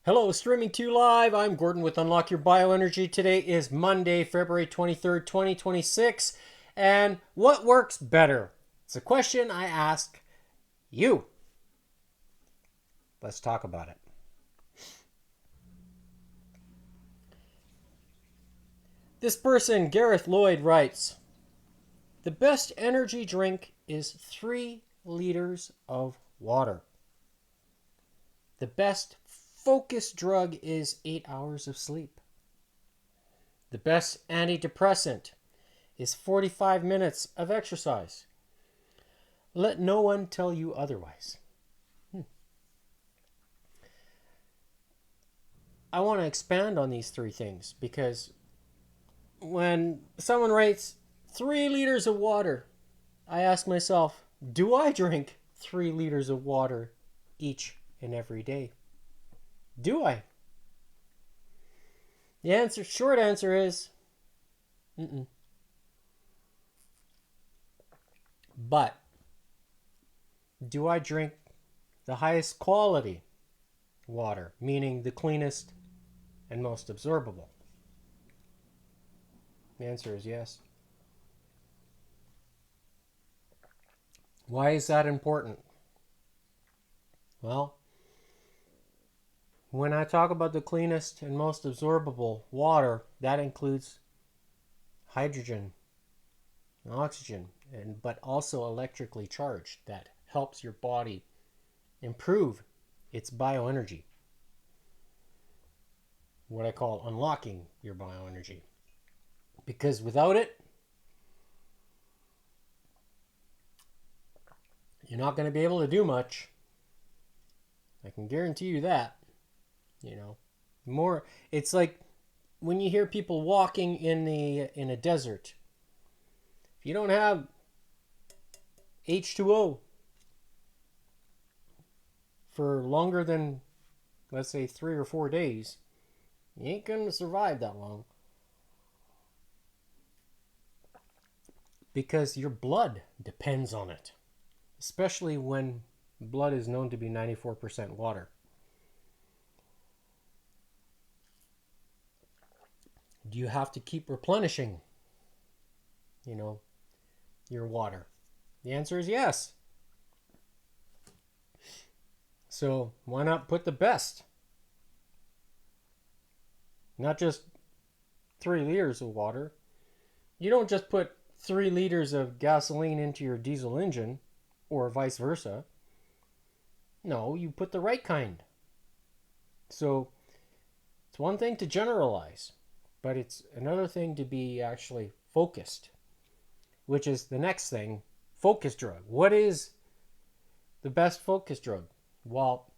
Hello, streaming to you live. I'm Gordon with Unlock Your Bioenergy. Today is Monday, February 23rd, 2026. And what works better? It's a question I ask you. Let's talk about it. This person, Gareth Lloyd, writes, the best energy drink is 3 liters of water. The best focus drug is 8 hours of sleep. The best antidepressant is 45 minutes of exercise. Let no one tell you otherwise. I want to expand on these 3 things because when someone writes 3 liters of water, I ask myself, do I drink 3 liters of water each and every day? Do I? The short answer is, mm-mm. But do I drink the highest quality water, meaning the cleanest and most absorbable? The answer is yes. Why is that important? Well, when I talk about the cleanest and most absorbable water, that includes hydrogen and oxygen, but also electrically charged. That helps your body improve its bioenergy. What I call unlocking your bioenergy. Because without it, you're not going to be able to do much. I can guarantee you that. More. It's like when you hear people walking in a desert. If you don't have H2O for longer than, let's say, 3 or 4 days, you ain't going to survive that long. Because your blood depends on it. Especially when blood is known to be 94% water. Do you have to keep replenishing, your water? The answer is yes. So why not put the best? Not just 3 liters of water. You don't just put 3 liters of gasoline into your diesel engine, or vice versa. No, you put the right kind. So it's one thing to generalize, but it's another thing to be actually focused, which is the next thing, focus drug. What is the best focus drug? Well,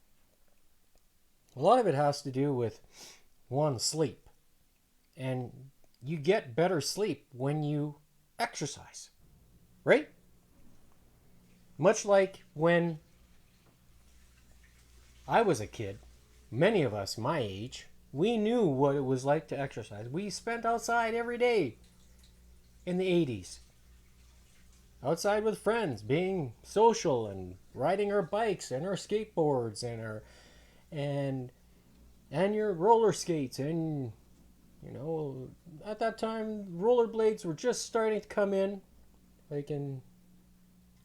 a lot of it has to do with, one, sleep. And you get better sleep when you exercise, right? Much like when I was a kid, many of us my age, we knew what it was like to exercise. We spent outside every day in the 80s. Outside with friends, being social and riding our bikes and our skateboards and your roller skates, and at that time rollerblades were just starting to come in, like in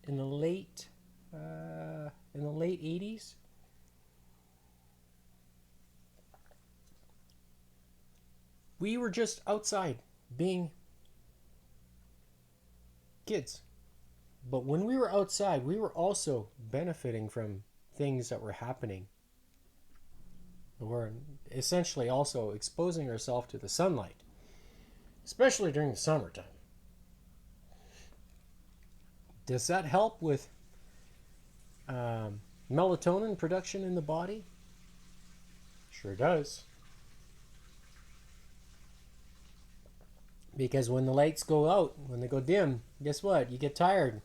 the late 80s. We were just outside being kids. But when we were outside, we were also benefiting from things that were happening. We're essentially also exposing ourselves to the sunlight, especially during the summertime. Does that help with melatonin production in the body? Sure does. Because when the lights go out, when they go dim, guess what? You get tired.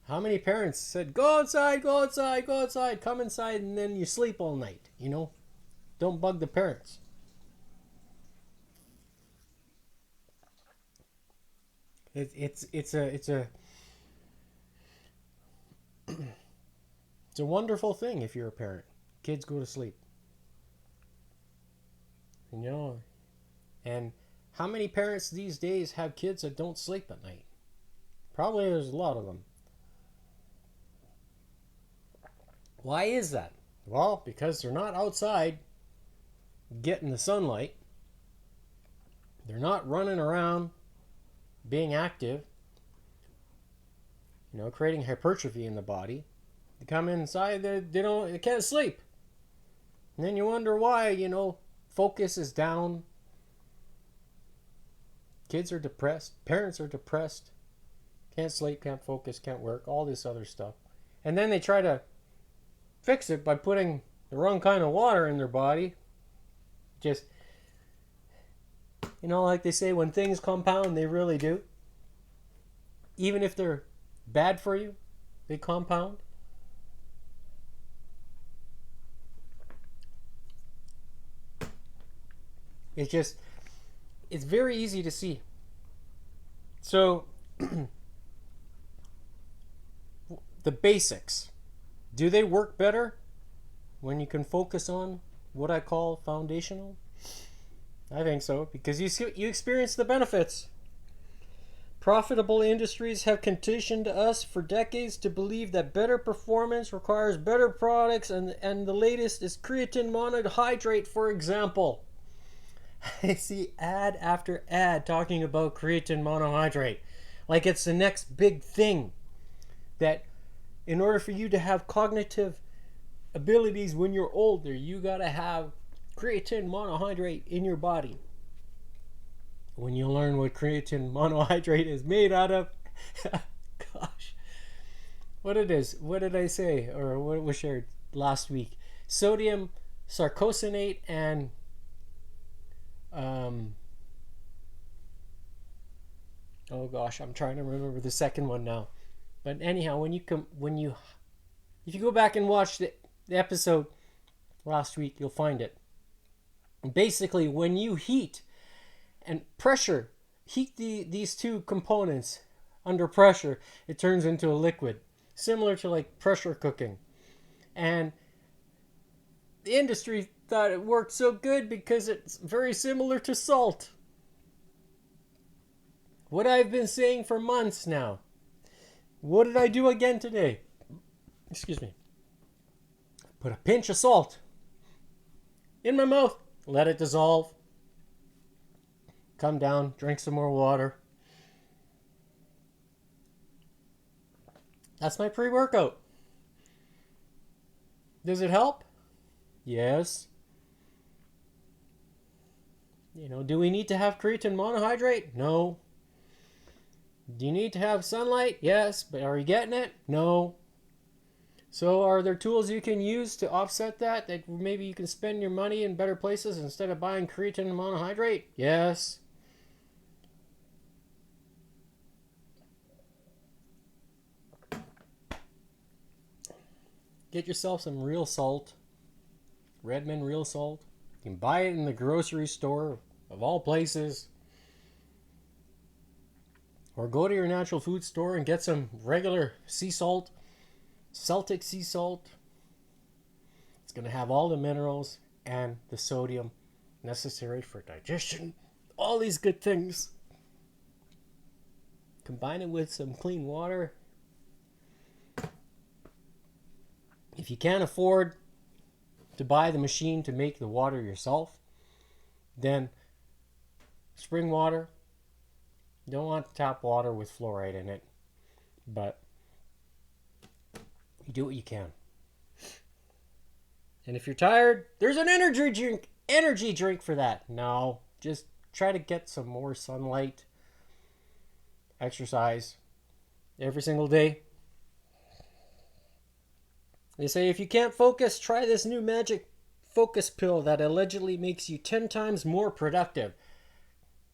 How many parents said, go outside, go outside, go outside, come inside, and then you sleep all night, Don't bug the parents. It's a wonderful thing if you're a parent. Kids go to sleep. you know. And how many parents these days have kids that don't sleep at night? Probably there's a lot of them. Why is that? Well, because they're not outside getting the sunlight. They're not running around being active, creating hypertrophy in the body. They come inside, they can't sleep. And then you wonder why, focus is down. Kids are depressed. Parents are depressed. Can't sleep, can't focus, can't work, all this other stuff. And then they try to fix it by putting the wrong kind of water in their body. Just, like they say, when things compound, they really do. Even if they're bad for you, they compound. It's very easy to see. So, the basics, do they work better when you can focus on what I call foundational? I think so, because you experience the benefits. Profitable industries have conditioned us for decades to believe that better performance requires better products, and the latest is creatine monohydrate, for example. I see ad after ad talking about creatine monohydrate like it's the next big thing, that in order for you to have cognitive abilities when you're older, you gotta have creatine monohydrate in your body. When you learn what creatine monohydrate is made out of, gosh, what it is, what did I say, or what was shared last week? Sodium sarcosinate and oh gosh, I'm trying to remember the second one now. But anyhow, if you go back and watch the episode last week, you'll find it. Basically, when you heat and pressure, these two components under pressure, it turns into a liquid, similar to like pressure cooking. And the industry thought it worked so good because it's very similar to salt. What I've been saying for months now. What did I do again today? Excuse me. Put a pinch of salt in my mouth, let it dissolve, come down, drink some more water. That's my pre-workout. Does it help? Yes. Do we need to have creatine monohydrate? No. Do you need to have sunlight? Yes. But are you getting it? No. So are there tools you can use to offset that maybe you can spend your money in better places instead of buying creatine monohydrate? Yes. Get yourself some real salt. Redmond real salt. You can buy it in the grocery store, of all places. Or go to your natural food store and get some regular sea salt. Celtic sea salt. It's going to have all the minerals and the sodium necessary for digestion. All these good things. Combine it with some clean water. If you can't afford to buy the machine to make the water yourself, then spring water. You don't want tap water with fluoride in it, but you do what you can. And if you're tired, there's an energy drink for that. No, just try to get some more sunlight, exercise every single day. They say if you can't focus, try this new magic focus pill that allegedly makes you 10 times more productive.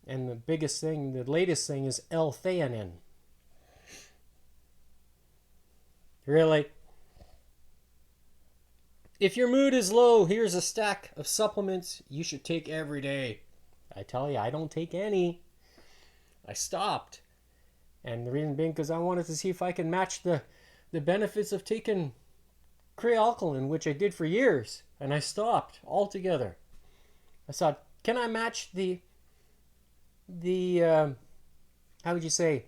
And the latest thing is L-theanine. Really? If your mood is low, here's a stack of supplements you should take every day. I tell you, I don't take any. I stopped. And the reason being because I wanted to see if I can match the benefits of taking Crealkaline, which I did for years, and I stopped altogether. I thought can I match the how would you say,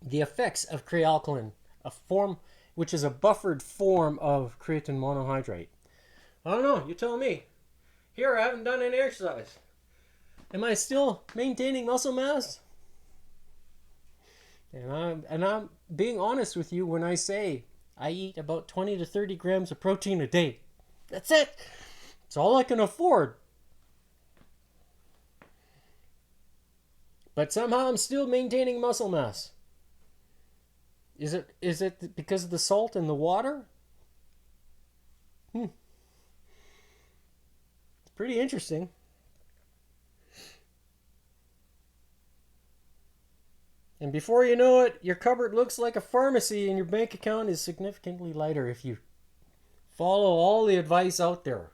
the effects of crealkaline, a form which is a buffered form of creatine monohydrate? I don't know. You tell me. Here, I haven't done any exercise. Am I still maintaining muscle mass? And I'm being honest with you when I say I eat about 20 to 30 grams of protein a day. That's it. It's all I can afford. But somehow I'm still maintaining muscle mass. Is it because of the salt in the water? It's pretty interesting. And before you know it, your cupboard looks like a pharmacy and your bank account is significantly lighter if you follow all the advice out there.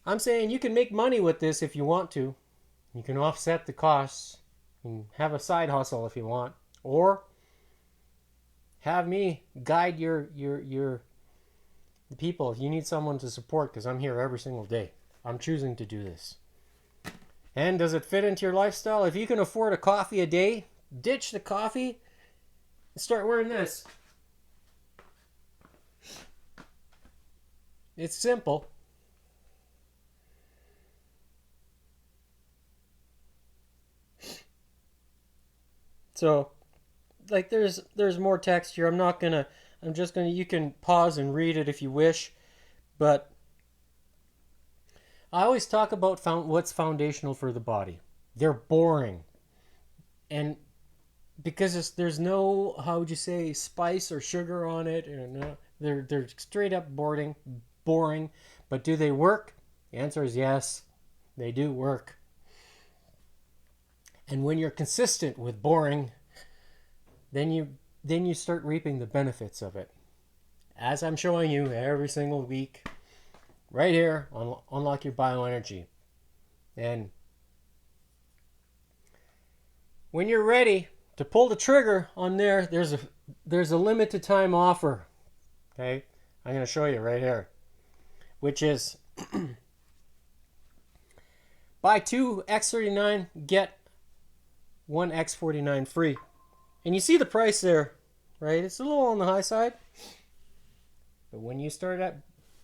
I'm saying you can make money with this if you want to. You can offset the costs and have a side hustle if you want. Or have me guide the people if you need someone to support, because I'm here every single day. I'm choosing to do this. And does it fit into your lifestyle? If you can afford a coffee a day, ditch the coffee and start wearing this. It's simple. So, like, there's more text here. I'm just gonna, you can pause and read it if you wish. But I always talk about what's foundational for the body. They're boring. And because there's no, how would you say, spice or sugar on it. And they're straight up boring. But do they work? The answer is yes. They do work. And when you're consistent with boring, then you start reaping the benefits of it. As I'm showing you every single week, right here on Unlock Your Bioenergy. And when you're ready to pull the trigger on there's a limited time offer. Okay? I'm going to show you right here, which is buy 2 X39, get 1 X49 free. And you see the price there, right? It's a little on the high side. But when you start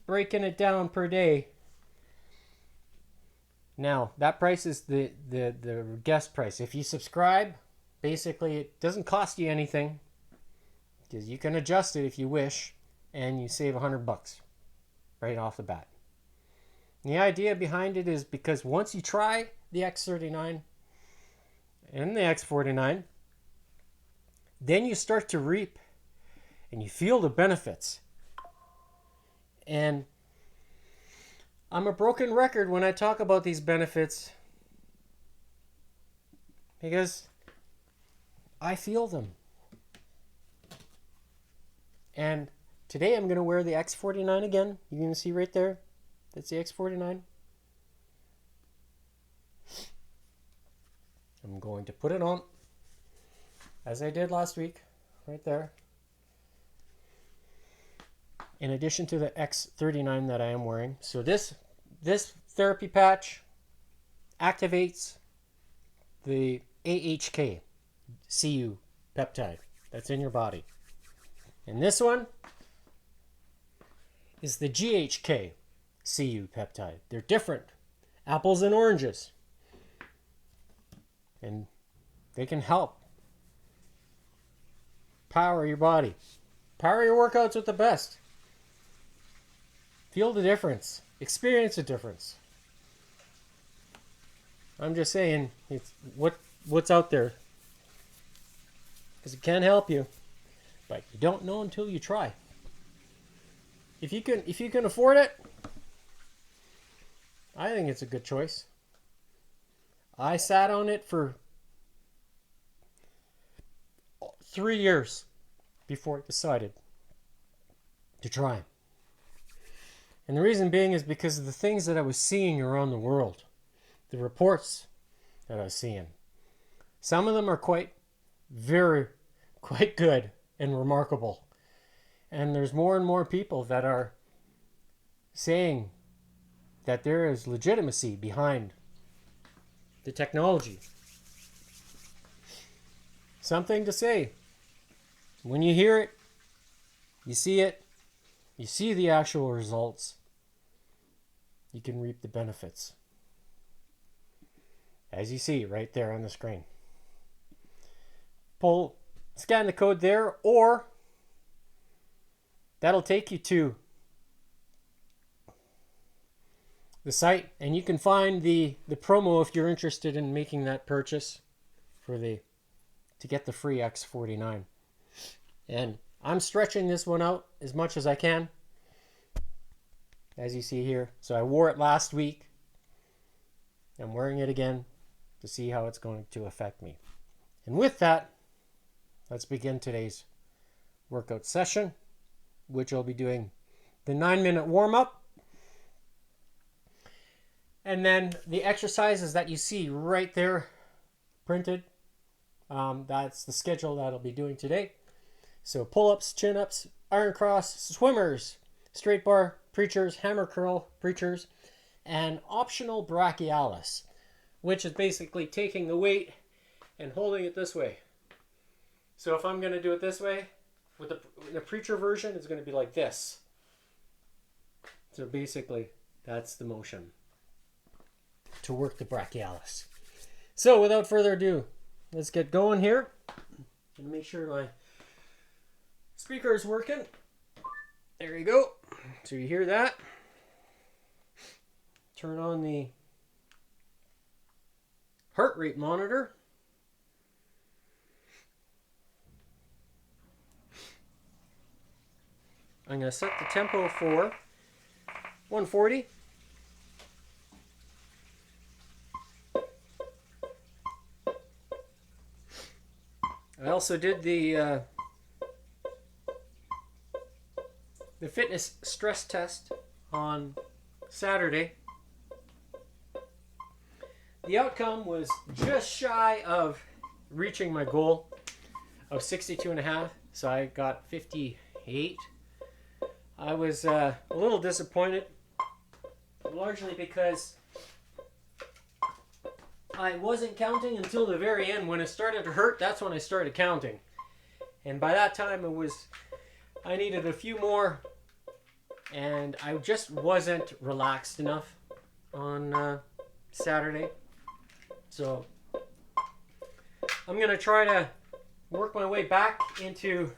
breaking it down per day, now that price is the guest price. If you subscribe, basically it doesn't cost you anything, because you can adjust it if you wish, and you save $100 right off the bat. And the idea behind it is because once you try the X39 and the X49, then you start to reap and you feel the benefits. And I'm a broken record when I talk about these benefits, because I feel them. And today I'm going to wear the X49 again. You're going to see right there. That's the X49. I'm going to put it on as I did last week, right there. In addition to the X39 that I am wearing. So this therapy patch activates the AHK CU peptide that's in your body. And this one is the GHK CU peptide. They're different. Apples and oranges. And they can help power your body. Power your workouts with the best. Feel the difference. Experience the difference. I'm just saying, it's what's out there. Because it can help you. But you don't know until you try. If you can afford it, I think it's a good choice. I sat on it for 3 years before I decided to try. And the reason being is because of the things that I was seeing around the world. The reports that I was seeing. Some of them are quite good and remarkable. And there's more and more people that are saying that there is legitimacy behind the technology. Something to say. When you hear it, you see the actual results, you can reap the benefits. As you see right there on the screen. Scan the code there, or that'll take you to the site, and you can find the promo if you're interested in making that purchase to get the free X49. And I'm stretching this one out as much as I can, as you see here. So I wore it last week. I'm wearing it again to see how it's going to affect me. And with that, let's begin today's workout session, which I'll be doing the 9-minute warm-up. And then the exercises that you see right there printed, that's the schedule that I'll be doing today. So pull-ups, chin-ups, iron cross, swimmers, straight bar, preachers, hammer curl, preachers, and optional brachialis, which is basically taking the weight and holding it this way. So if I'm going to do it this way, with the preacher version, it's going to be like this. So basically, that's the motion to work the brachialis. So without further ado, let's get going here. And make sure my speaker is working. There you go. So you hear that. Turn on the heart rate monitor. I'm going to set the tempo for 140. I also did the fitness stress test on Saturday. The outcome was just shy of reaching my goal of 62.5, so I got 58. I was a little disappointed, largely because I wasn't counting until the very end. When it started to hurt, that's when I started counting. And by that time, I needed a few more, and I just wasn't relaxed enough on Saturday. So I'm going to try to work my way back into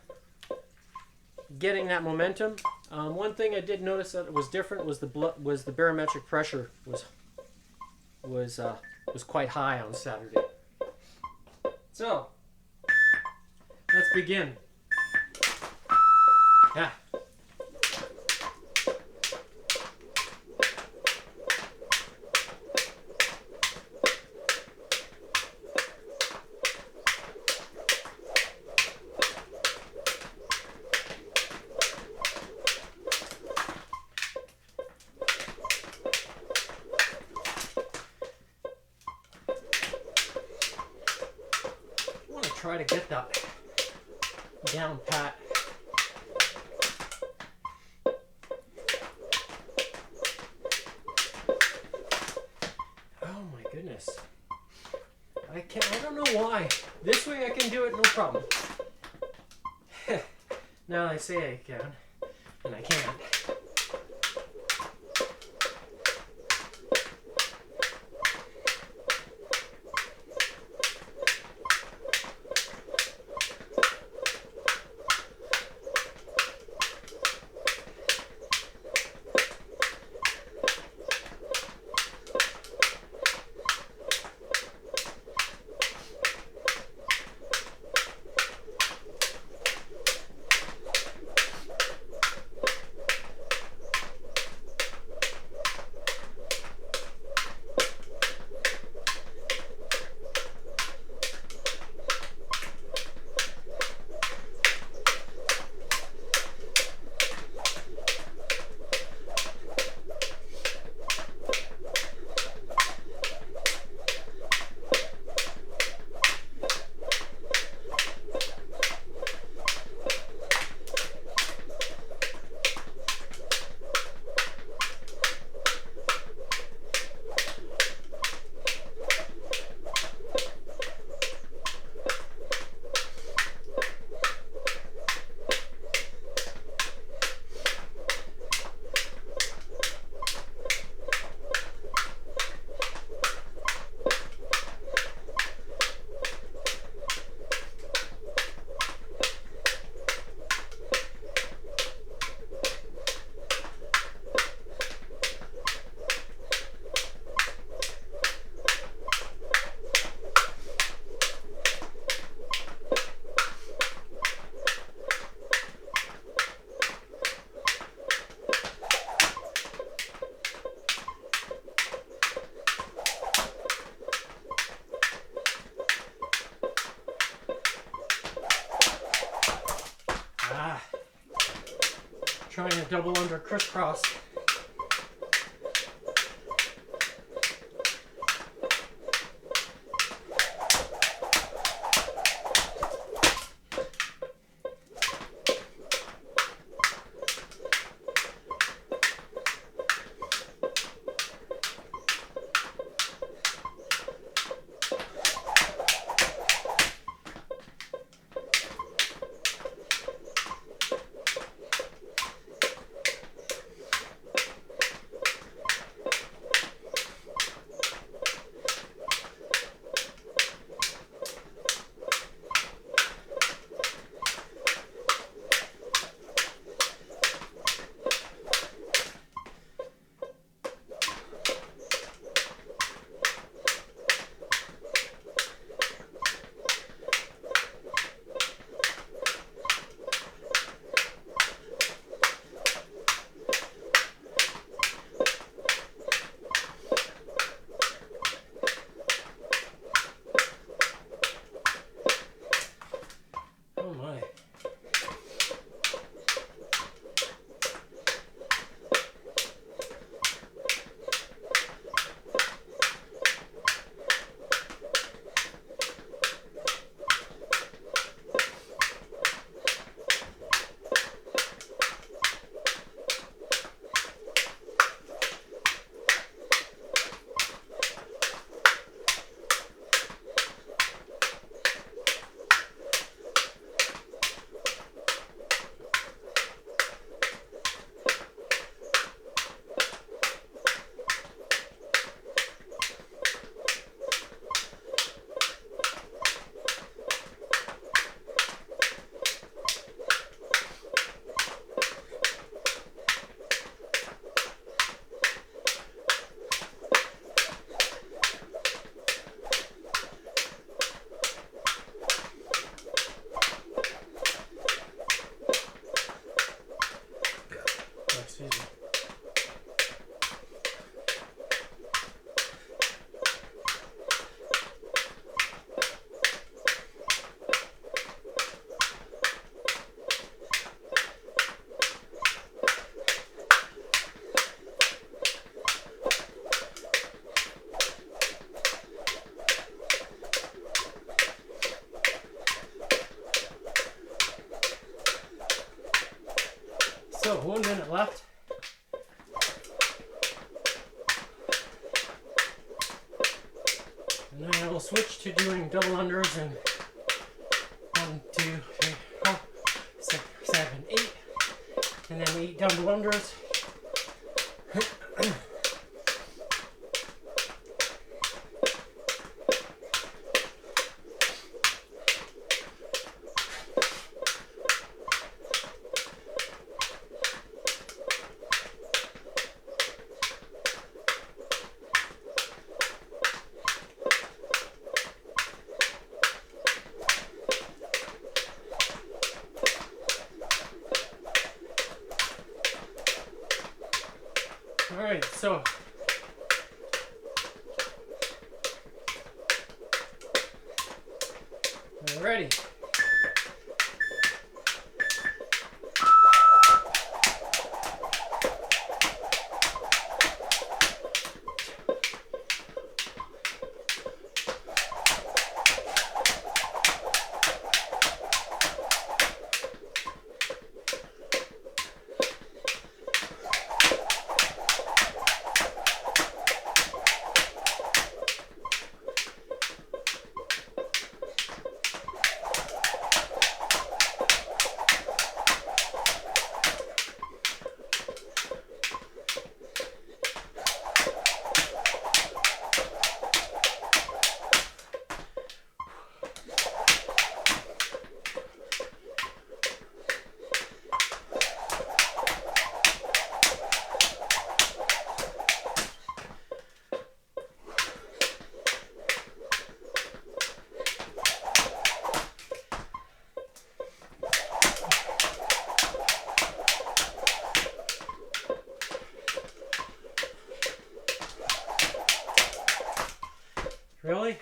getting that momentum. One thing I did notice that was different was the barometric pressure was quite high on Saturday. So let's begin. Yeah. Try to get that down pat. Oh my goodness. I don't know why. This way I can do it no problem. Now I say I can, and I can't. trying a double under crisscross. So 1 minute left. And then I will switch to doing double unders and 1, 2, 3, 4, 6, 7, 8. And then 8 double unders. Alright, so we're ready. Really?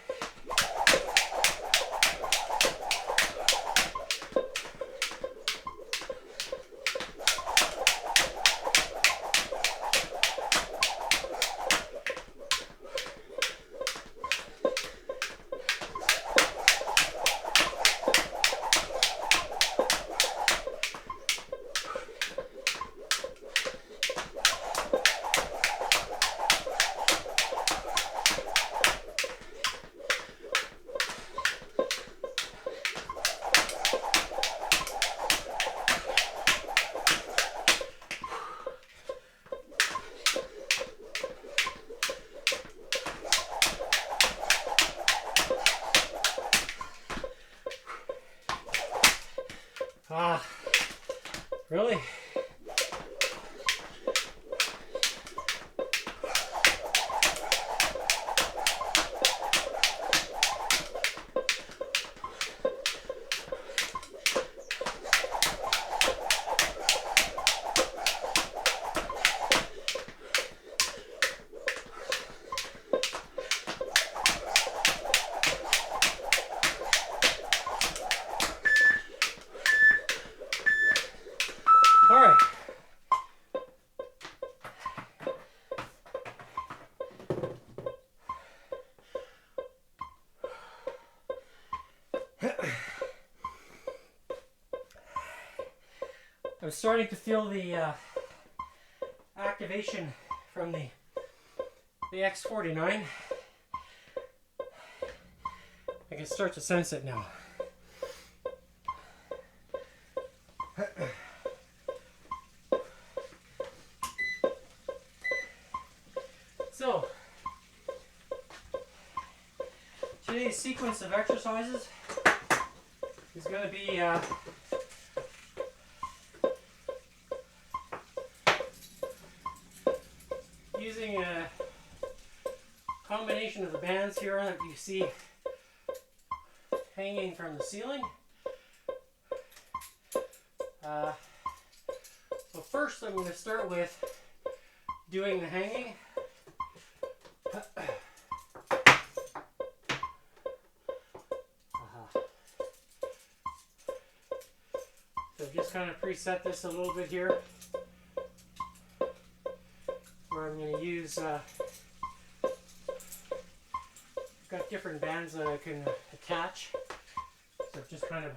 I'm starting to feel the activation from the X49. I can start to sense it now. So, today's sequence of exercises is going to be using a combination of the bands here that you see hanging from the ceiling. So first I'm going to start with doing the hanging. So just kind of preset this a little bit here, where I'm going to use, got different bands that I can attach. So just kind of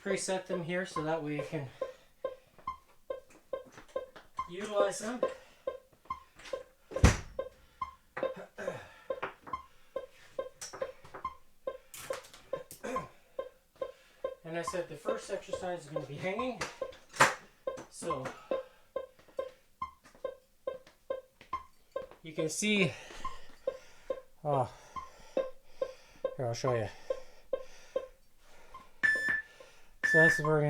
preset them here so that way you can utilize them. And I said the first exercise is going to be hanging. So you can see, oh, here I'll show you. So that's where we're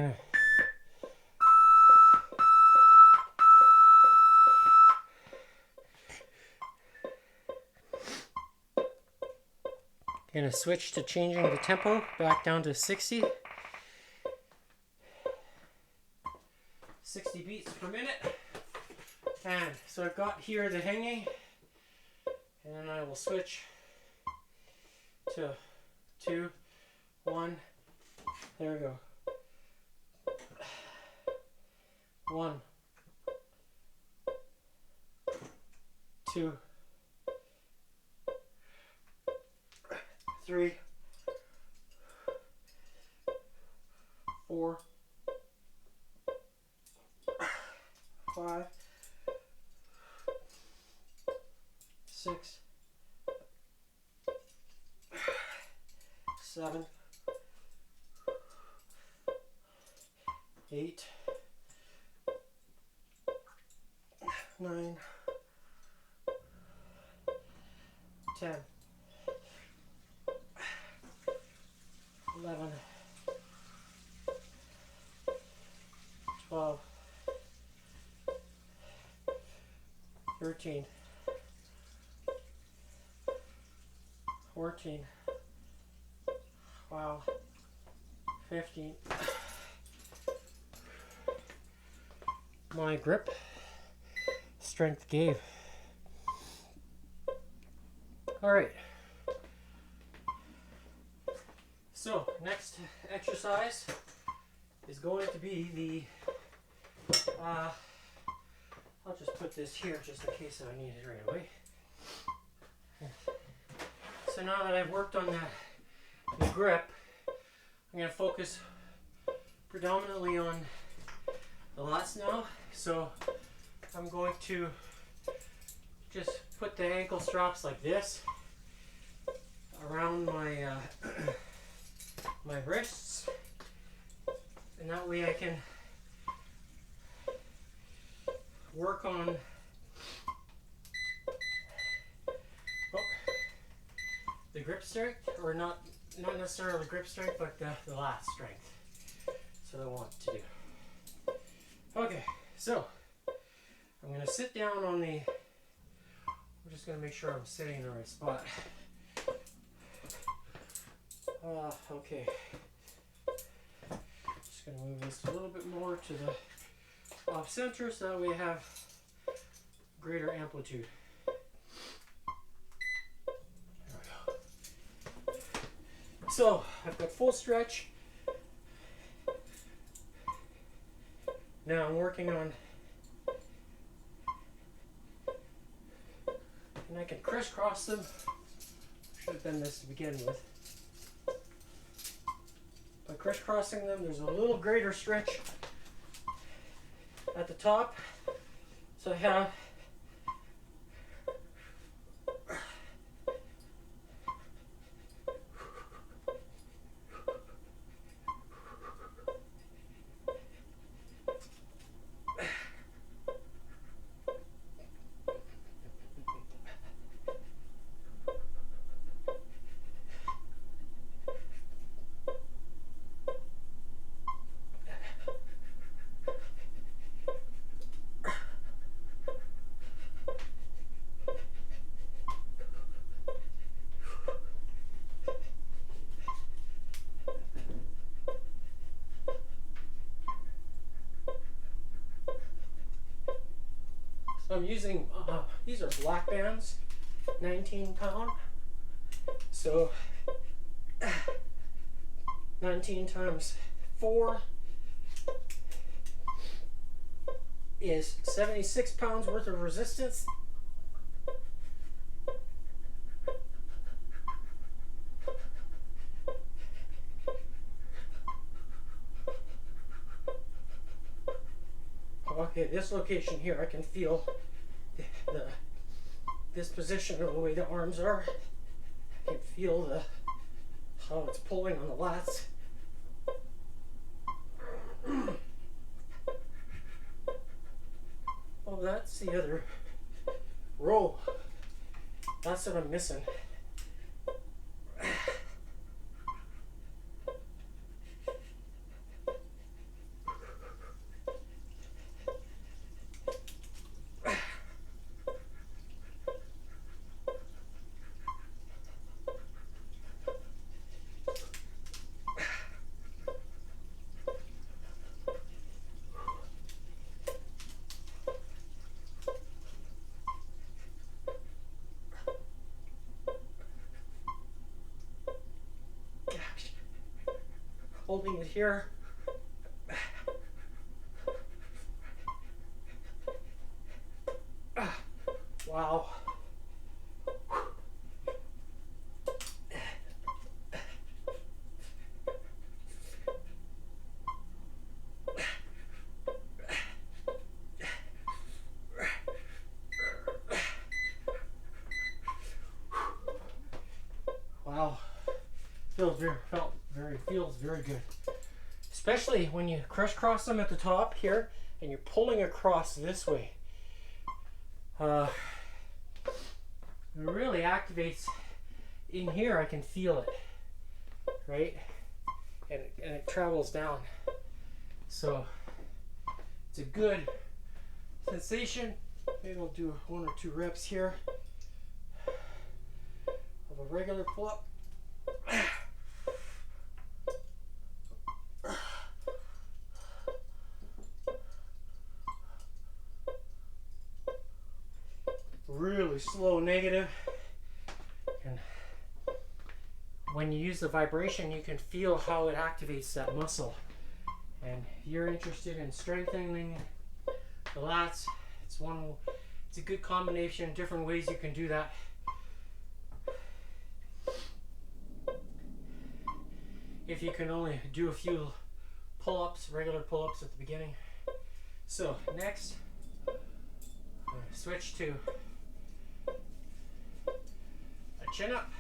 gonna switch to changing the tempo back down to 60 beats per minute. And so I've got here the hanging, and then I will switch to 2, 1. There we go. 1, 2, 3, 4, 5, 6, 7, 8, 9, 10, 11, 12, 13, 14, wow, 15. My grip strength gave. All right. So next exercise is going to be the, I'll just put this here just in case I need it right away. So now that I've worked on the grip, I'm going to focus predominantly on the lats now. So I'm going to just put the ankle straps like this around my my wrists, and that way I can work on the grip strength, or not necessarily grip strength, but the lat strength. That's what I want to do. Okay, so I'm going to sit down on the, I'm just going to make sure I'm sitting in the right spot. Okay. Just going to move this a little bit more to the off center so that we have greater amplitude. There we go. So I've got full stretch. Now I'm working on, and I can crisscross them. Should have done this to begin with. By crisscrossing them, there's a little greater stretch at the top. So I have I'm using, these are black bands, 19 pound. So 19 times 4 is 76 pounds worth of resistance. Okay, this location here, I can feel this position of the way the arms are. I can feel how it's pulling on the lats. Oh, that's the other row. That's what I'm missing. Holding it here. Wow. Wow. Feels very good. Especially when you crisscross them at the top here and you're pulling across this way. It really activates in here. I can feel it, right? And it travels down. So it's a good sensation. Maybe I'll do 1 or 2 reps here of a regular pull-up. Really slow negative, and when you use the vibration you can feel how it activates that muscle. And if you're interested in strengthening the lats, it's a good combination, different ways you can do that. If you can only do a few pull-ups, regular pull-ups at the beginning. So next, I'm going to switch to a chin-up.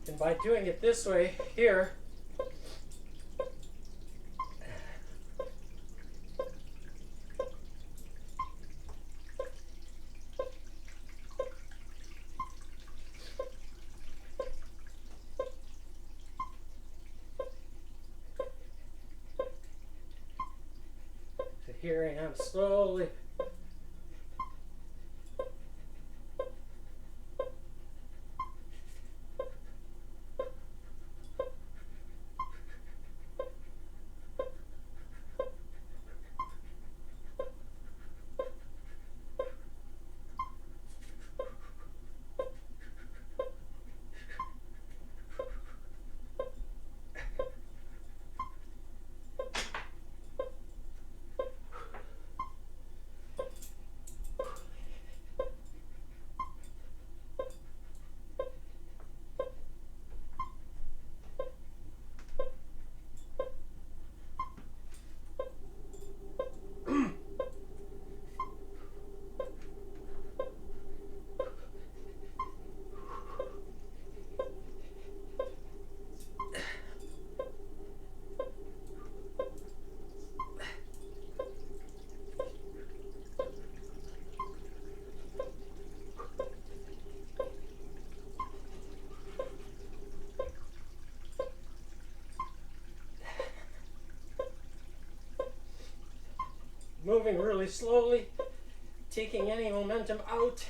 And by doing it this way here, here I am slowly moving really slowly, taking any momentum out.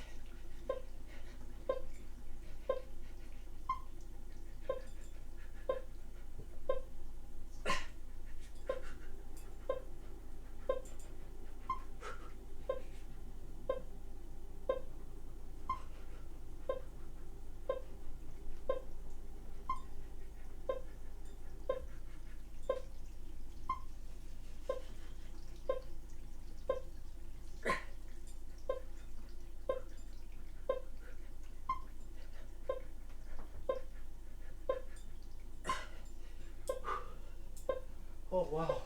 Oh, wow.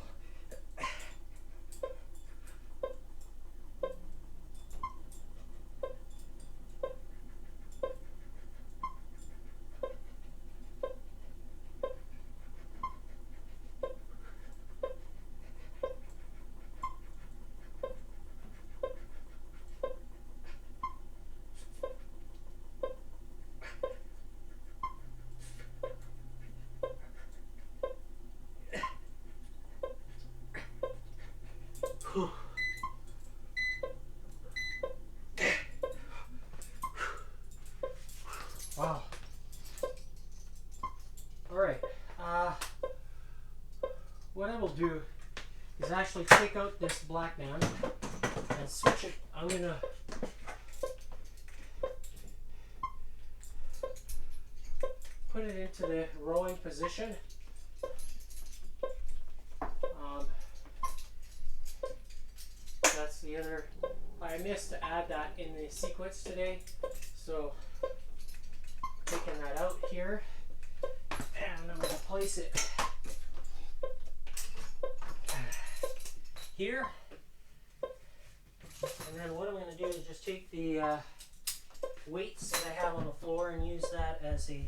Wow. All right. What I will do is actually take out this black band and switch it. I'm going to put it into the rowing position. That's the other. I missed to add that in the sequence today, so taking that out here, and I'm going to place it here. And then what I'm going to do is just take the weights that I have on the floor and use that as a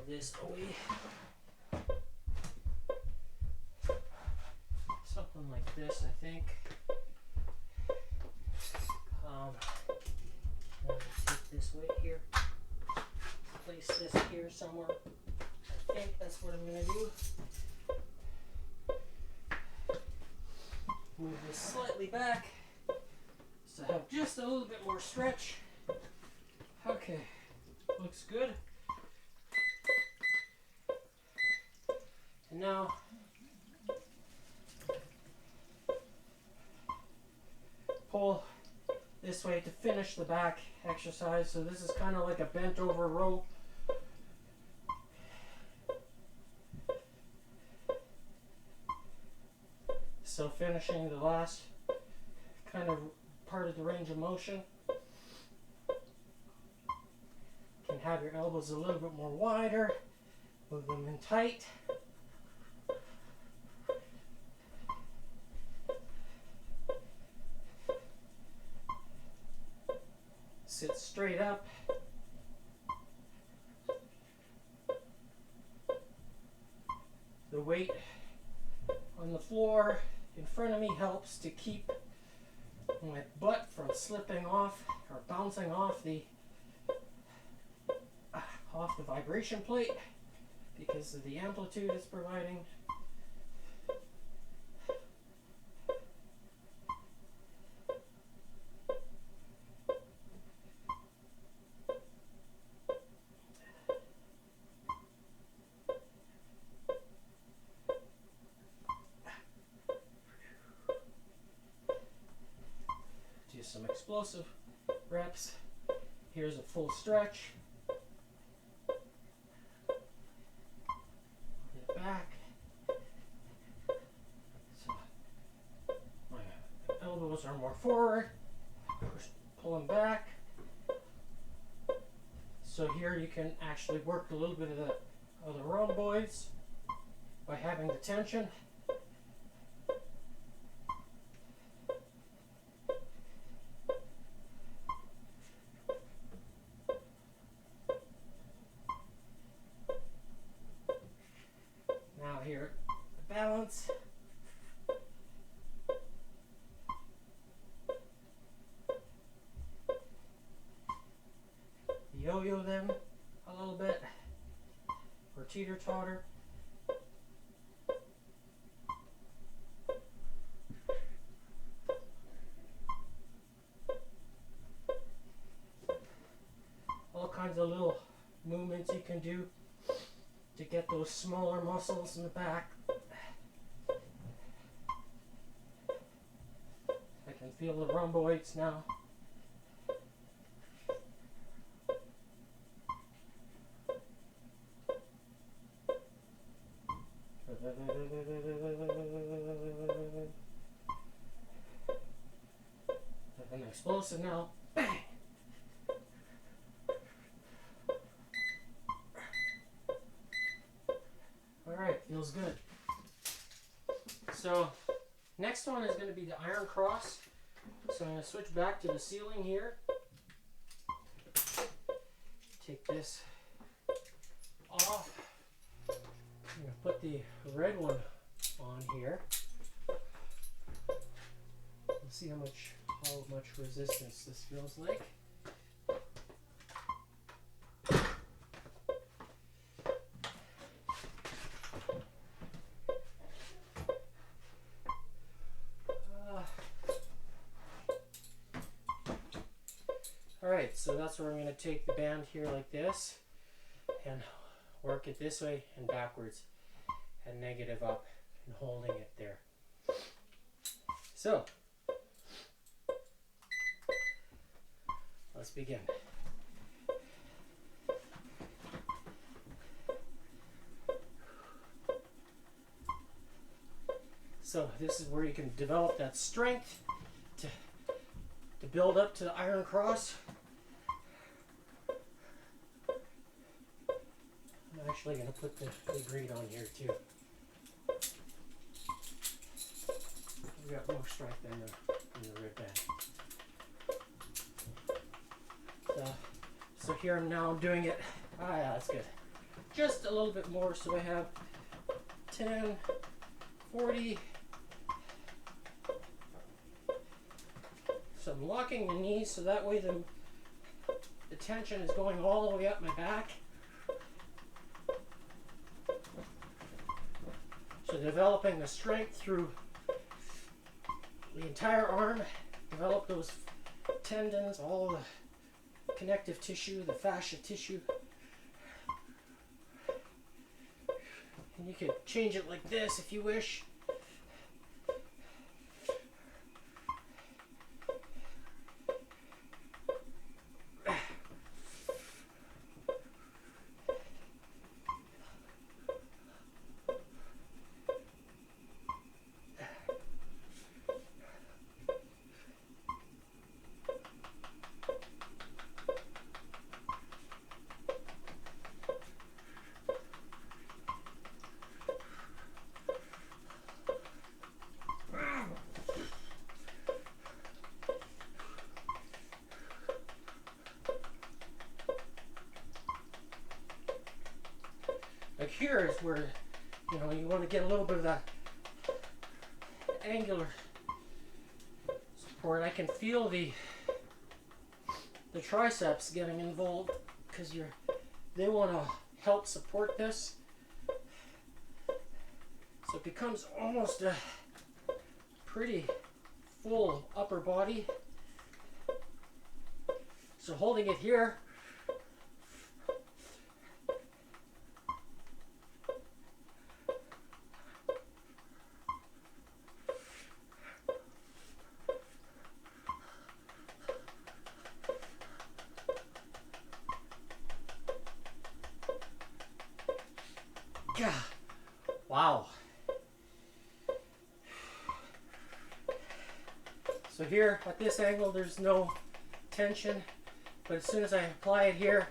this away. Something like this, I think. I'm going to take this weight here, place this here somewhere. I think that's what I'm going to do. Move this slightly back so I have just a little bit more stretch. Okay, looks good. And now pull this way to finish the back exercise. So this is kind of like a bent over row. So finishing the last kind of part of the range of motion. You can have your elbows a little bit more wider, move them in tight. Sit straight up. The weight on the floor in front of me helps to keep my butt from slipping off or bouncing off the vibration plate because of the amplitude it's providing. Do some explosive reps. Here's a full stretch. Back. So my elbows are more forward. Pull them back. So here you can actually work a little bit of the rhomboids by having the tension. Now here, the balance. them a little bit, or teeter-totter. All kinds of little movements you can do to get those smaller muscles in the back. I can feel the rhomboids now. I'm explosive now. Bang! Alright, feels good. So, next one is going to be the iron cross. So I'm going to switch back to the ceiling here. Take this off. I'm going to put the red one on here. We'll see how much resistance this feels like. Alright, so that's where I'm going to take the band here like this and work it this way and backwards and negative up and holding it there. So, let's begin. So this is where you can develop that strength to build up to the iron cross. I'm actually going to put the green on here too. We got more strength in the red band. So here I'm now doing it. Yeah, that's good. Just a little bit more, so I have 10, 40. So I'm locking the knees so that way the tension is going all the way up my back. So developing the strength through the entire arm, develop those tendons, all the connective tissue, the fascia tissue. And you can change it like this if you wish. Like here is where, you know, you want to get a little bit of that angular support. I can feel the triceps getting involved because they want to help support this. So it becomes almost a pretty full upper body. So holding it here, wow. So here at this angle there's no tension, but as soon as I apply it here,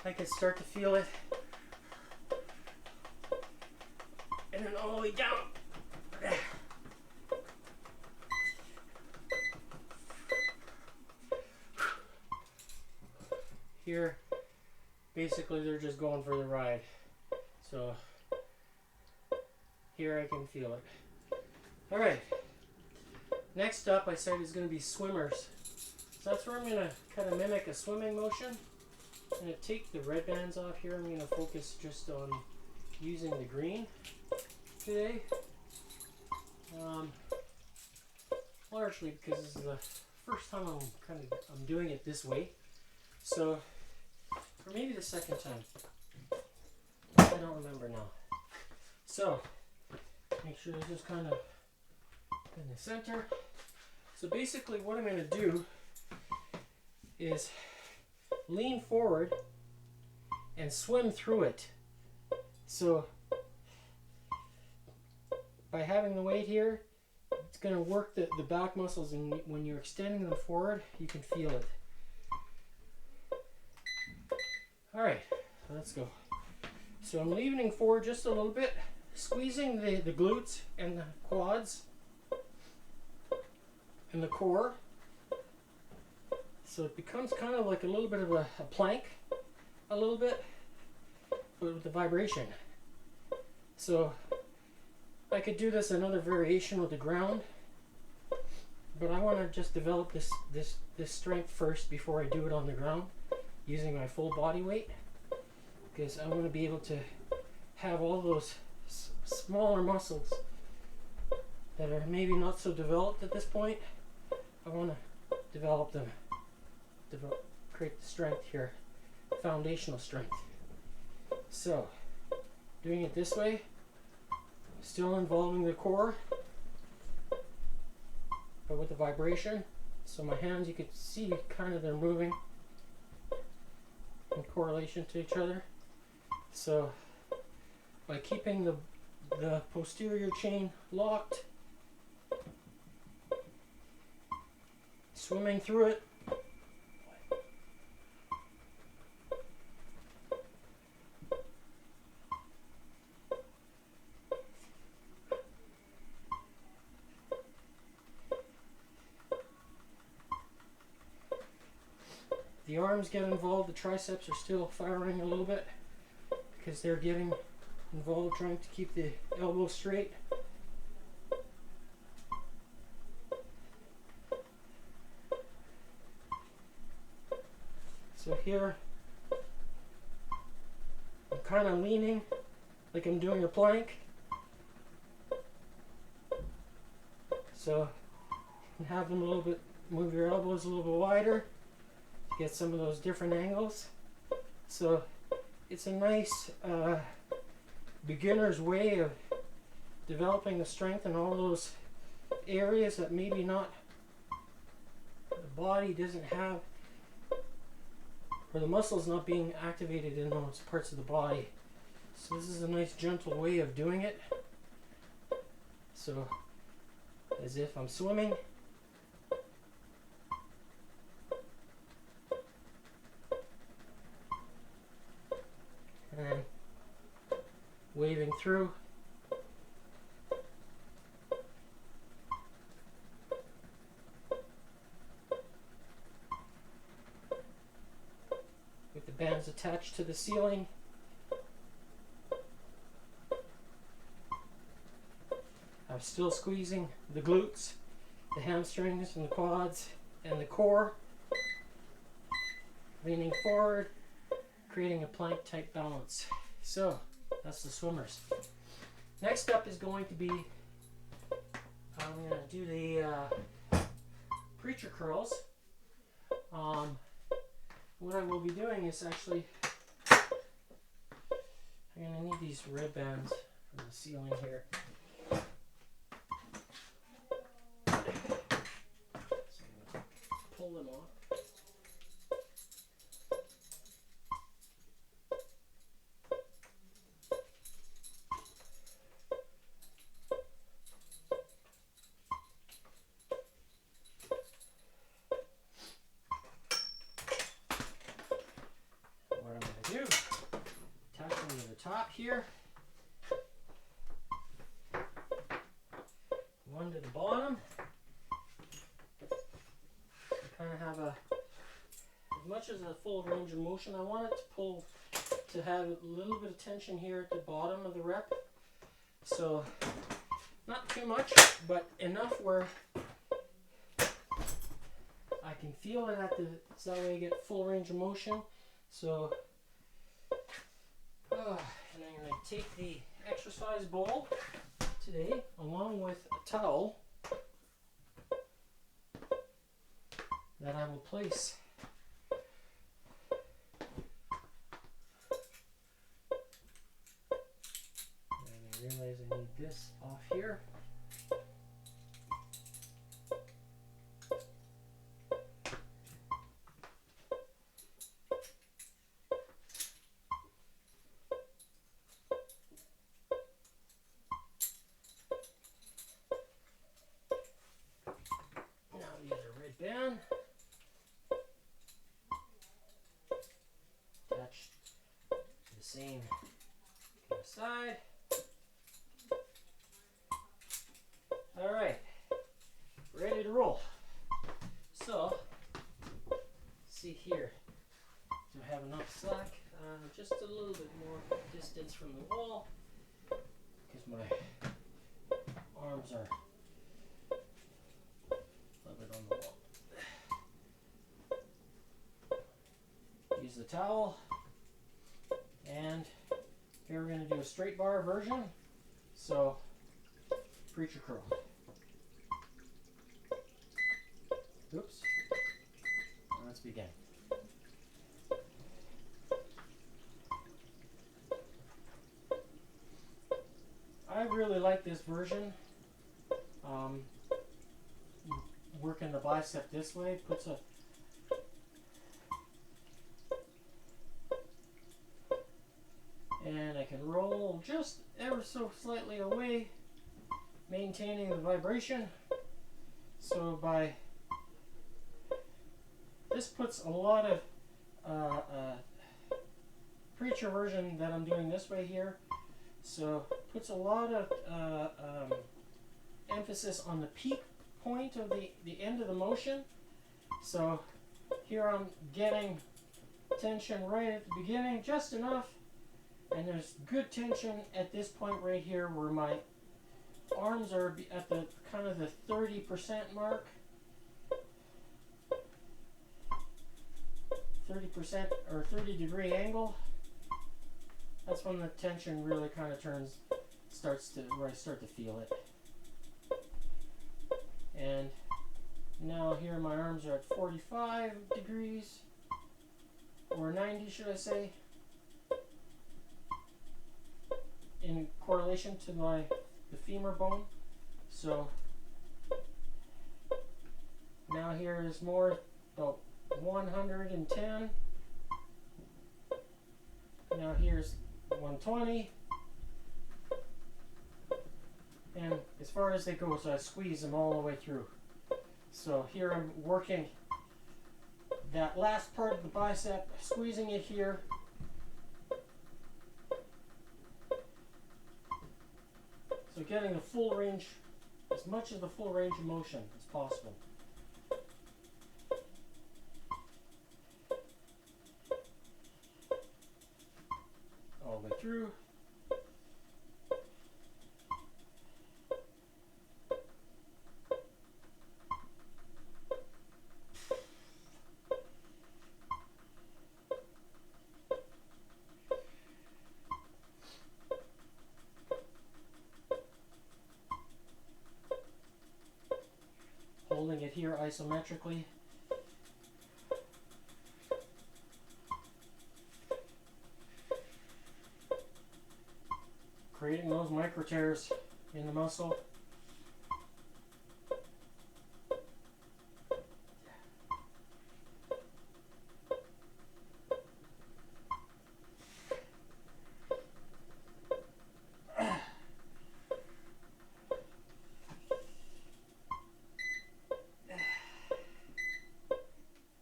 I can start to feel it. And then all the way down. Here, basically they're just going for the ride. So here I can feel it. Alright. Next up I said is going to be swimmers. So that's where I'm going to kind of mimic a swimming motion. I'm going to take the red bands off here. I'm going to focus just on using the green today. Largely because this is the first time I'm doing it this way. So, or maybe the second time. I don't remember now. So, make sure this is kind of in the center. So basically what I'm going to do is lean forward and swim through it. So by having the weight here, it's going to work the back muscles, and when you're extending them forward, you can feel it. Alright, let's go. So I'm leaning forward just a little bit, squeezing the glutes and the quads and the core. So it becomes kind of like a little bit of a plank, a little bit, but with the vibration. So I could do this another variation with the ground, but I want to just develop this strength first before I do it on the ground using my full body weight, because I want to be able to have all those smaller muscles that are maybe not so developed at this point. I want to develop them, create the strength here, foundational strength. So doing it this way, still involving the core, but with the vibration. So my hands, you could see kind of they're moving in correlation to each other. So by keeping the posterior chain locked, swimming through it, the arms get involved. The triceps are still firing a little bit because they're getting involved trying to keep the elbow straight. So here I'm kind of leaning like I'm doing a plank. So you can have them a little bit, move your elbows a little bit wider to get some of those different angles. So it's a nice beginner's way of developing the strength in all those areas that maybe not, the body doesn't have, or the muscles not being activated in those parts of the body. So this is a nice gentle way of doing it. So as if I'm swimming. And then waving through. With the bands attached to the ceiling. I'm still squeezing the glutes, the hamstrings and the quads and the core. Leaning forward, creating a plank type balance. So that's the swimmers. Next up is going to be, I'm going to do the preacher curls. What I will be doing is actually, I'm going to need these red bands from the ceiling here. Pull them off. What I'm going to do, attach them to the top here, one to the bottom. Kind of have as much as a full range of motion. I want it to pull, to have a little bit of tension here at the bottom of the rep. So not too much, but enough where I can feel it so that way I get full range of motion. So, and I'm going to take the exercise ball today along with a towel that I will place and I realize I need this off here. Band attached to the same side. All right, ready to roll. So, see here, do I have enough slack? Just a little bit more distance from the wall because my arms are a little bit on the wall. Use the towel, and here we're going to do a straight bar version. So, preacher curl. Oops. Let's begin. I really like this version. Working the bicep this way puts a and I can roll just ever so slightly away, maintaining the vibration. So by this puts a lot of preacher version that I'm doing this way here. So puts a lot of emphasis on the peak point of the end of the motion. So here I'm getting tension right at the beginning, just enough. And there's good tension at this point right here where my arms are at the kind of the 30% mark. 30% or 30-degree angle. That's when the tension really kind of starts to, where I start to feel it. And now here my arms are at 45 degrees, or 90 should I say, in correlation to the femur bone. So now here is more about 110. Now here's 120. And as far as it goes, I squeeze them all the way through. So here I'm working that last part of the bicep, squeezing it here. So getting the full range, as much of the full range of motion as possible. All the way through. Holding it here isometrically. Creating those micro tears in the muscle.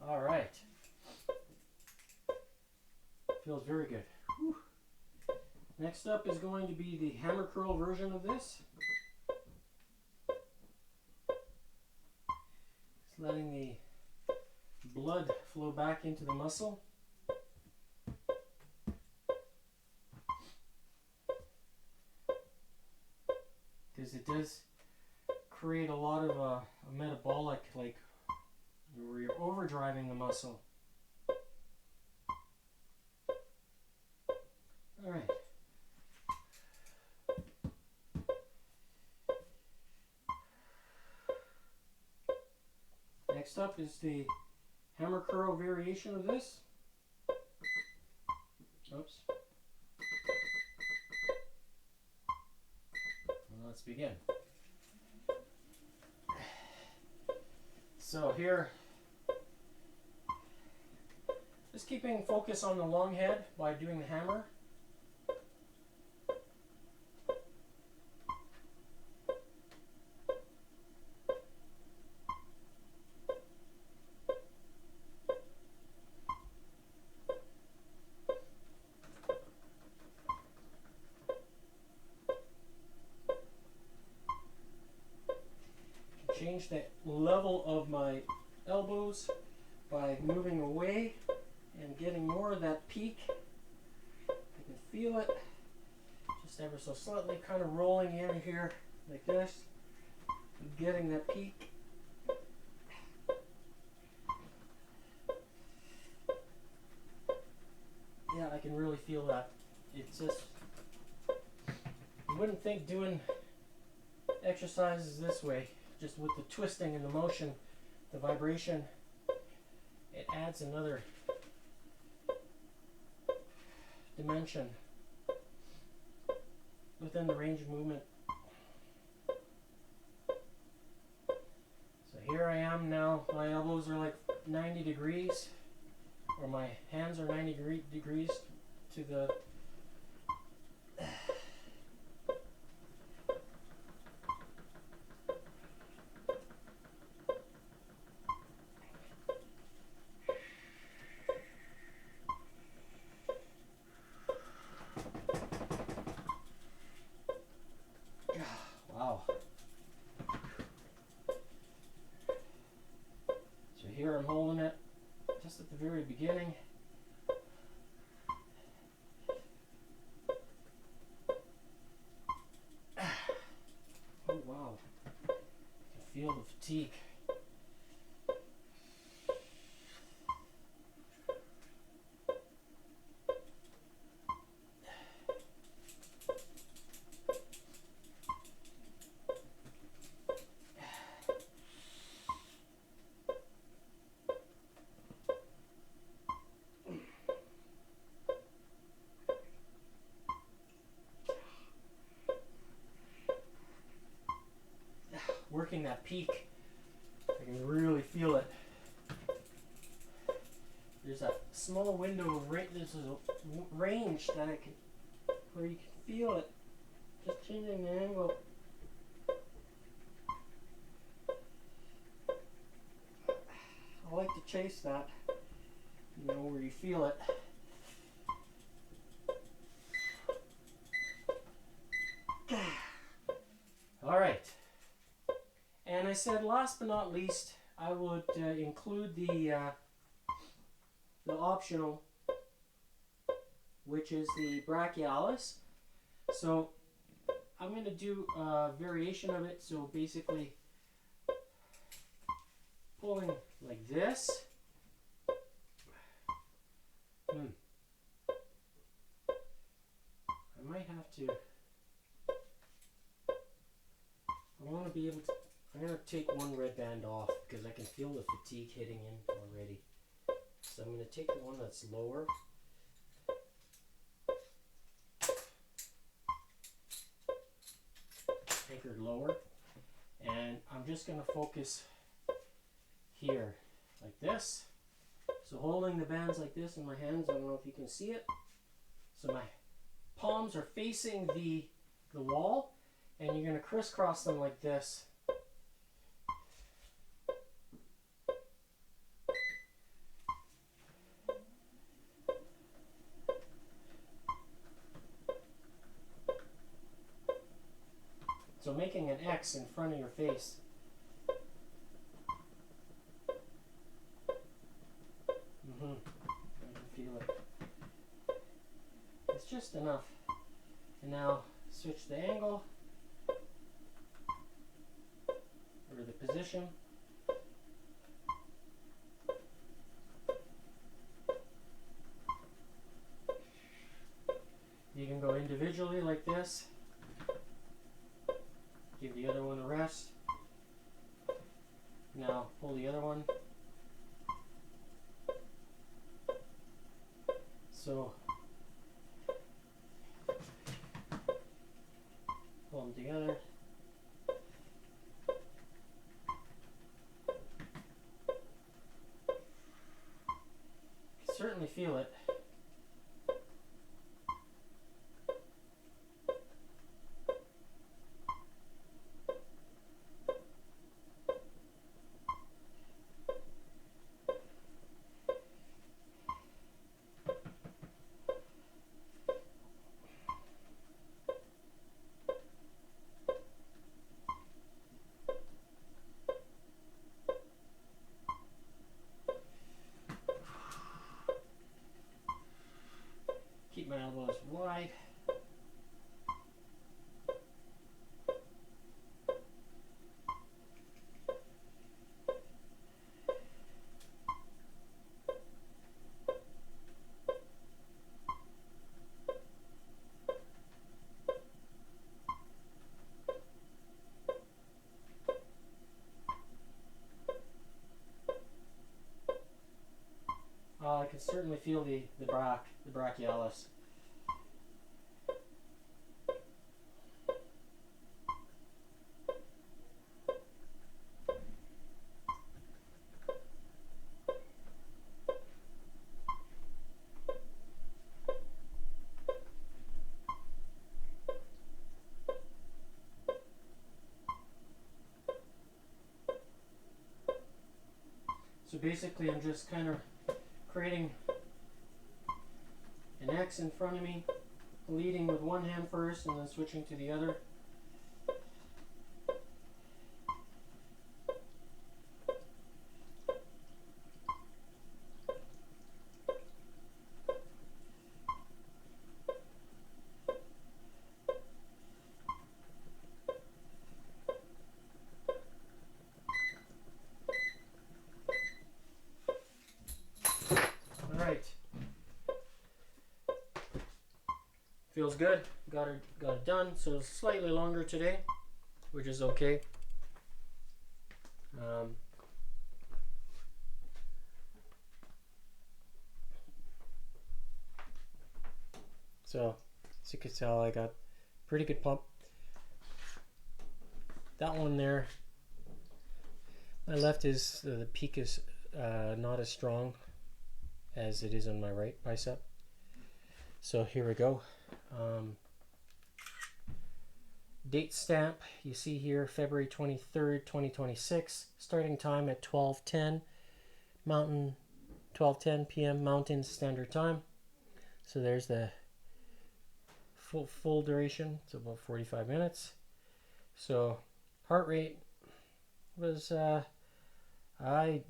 All right. Feels very good. Whew. Next up is going to be the hammer curl version of this. Just letting the blood flow back into the muscle. Because it does create a lot of a metabolic, like where you're overdriving the muscle. Next up is the hammer curl variation of this. Oops. Well, let's begin. So here, just keeping focus on the long head by doing the hammer. Change the level of my elbows by moving away and getting more of that peak. I can feel it just ever so slightly, kind of rolling in here like this, getting that peak. Yeah, I can really feel that. It's just, you wouldn't think doing exercises this way, just with the twisting and the motion, the vibration, it adds another dimension within the range of movement. So here I am now, my elbows are like 90 degrees, or my hands are 90 degrees to the wow. So here I'm holding it just at the very beginning. Oh wow. I can feel the fatigue. Working that peak, I can really feel it. There's a small window of there's a range that I can, where you can feel it. Just changing the angle. I like to chase that, you know, where you feel it. All right. And I said, last but not least, I would include the optional, which is the brachialis. So I'm going to do a variation of it. So basically, pulling like this. I might have to. I want to be able to. I'm going to take one red band off because I can feel the fatigue hitting in already. So I'm going to take the one that's lower. Anchored lower. And I'm just going to focus here like this. So holding the bands like this in my hands, I don't know if you can see it. So my palms are facing the wall, and you're going to crisscross them like this. So making an X in front of your face. I can feel it. It's just enough. And now switch the angle or the position. You can go individually like this. Give the other one a rest. Now pull the other one. So pull them together. You can certainly feel it. Keep my elbows wide. I can certainly feel the brachialis. So basically I'm just kind of creating an X in front of me, leading with one hand first and then switching to the other. Alright. Feels good. Got it done. So it's slightly longer today, which is okay. So as you can tell, I got pretty good pump. That one there, my left is the peak is not as strong as it is on my right bicep. So here we go. Date stamp, you see here, February 23rd, 2026. Starting time at 12:10 Mountain, 12:10 p.m. Mountain Standard Time. So there's the full duration. It's about 45 minutes. So heart rate was I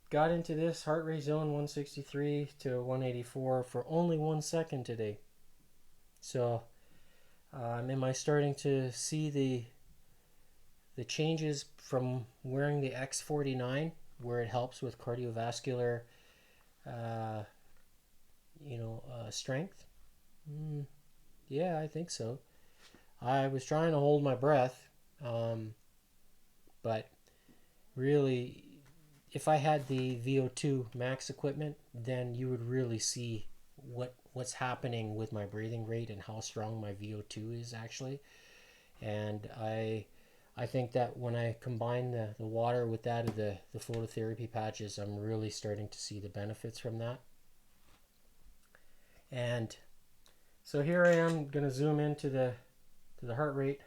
got into this heart rate zone 163 to 184 for only 1 second today. So am I starting to see the changes from wearing the X49, where it helps with cardiovascular strength? Yeah, I think so. I was trying to hold my breath, but really, if I had the VO2 max equipment, then you would really see what's happening with my breathing rate and how strong my VO2 is actually. And I think that when I combine the water with that of the phototherapy patches, I'm really starting to see the benefits from that. And so here I am going to zoom into the heart rate,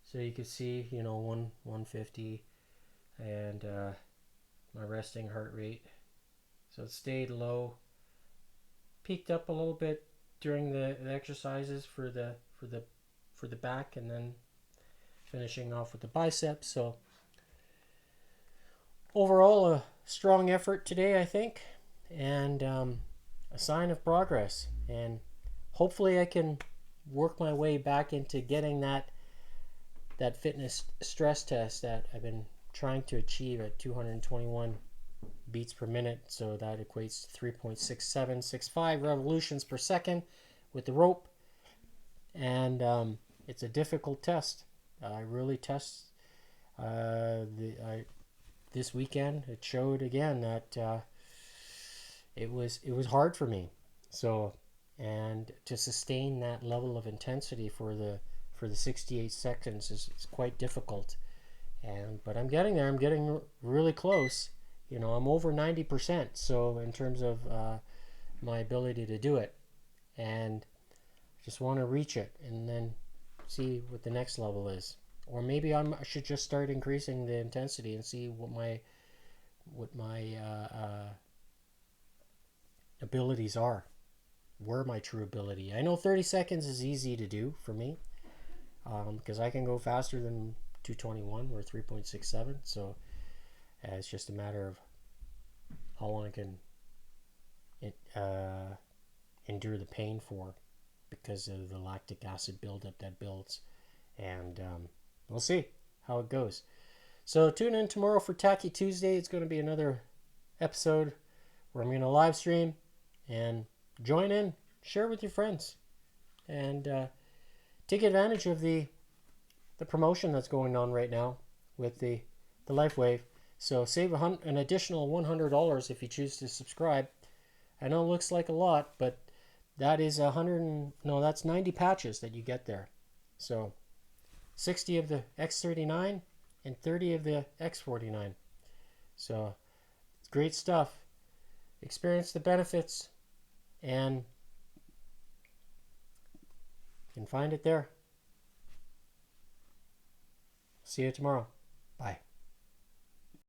so you can see 150 and my resting heart rate. So it stayed low, peaked up a little bit during the exercises for the back, and then finishing off with the biceps. So overall, a strong effort today, I think, and a sign of progress. And hopefully I can work my way back into getting that fitness stress test that I've been trying to achieve at 221 beats per minute. So that equates to 3.6765 revolutions per second with the rope. And it's a difficult test. I really test this weekend it showed again that it was hard for me. So, and to sustain that level of intensity for the 68 seconds is quite difficult. But I'm getting there. I'm getting really close. I'm over 90%. So in terms of my ability to do it, and I just want to reach it and then see what the next level is. Or maybe I should just start increasing the intensity and see what my abilities are, where my true ability. I know 30 seconds is easy to do for me because I can go faster than 221 or 3.67. So it's just a matter of how long I can endure the pain for, because of the lactic acid buildup that builds. And we'll see how it goes. So tune in tomorrow for Tacky Tuesday. It's going to be another episode where I'm going to live stream, and join in, share with your friends, and take advantage of the promotion that's going on right now with the LifeWave. So save an additional $100 if you choose to subscribe. I know it looks like a lot, but that is that's 90 patches that you get there. So 60 of the X39 and 30 of the X49. So it's great stuff. Experience the benefits, and you can find it there. See you tomorrow. Bye.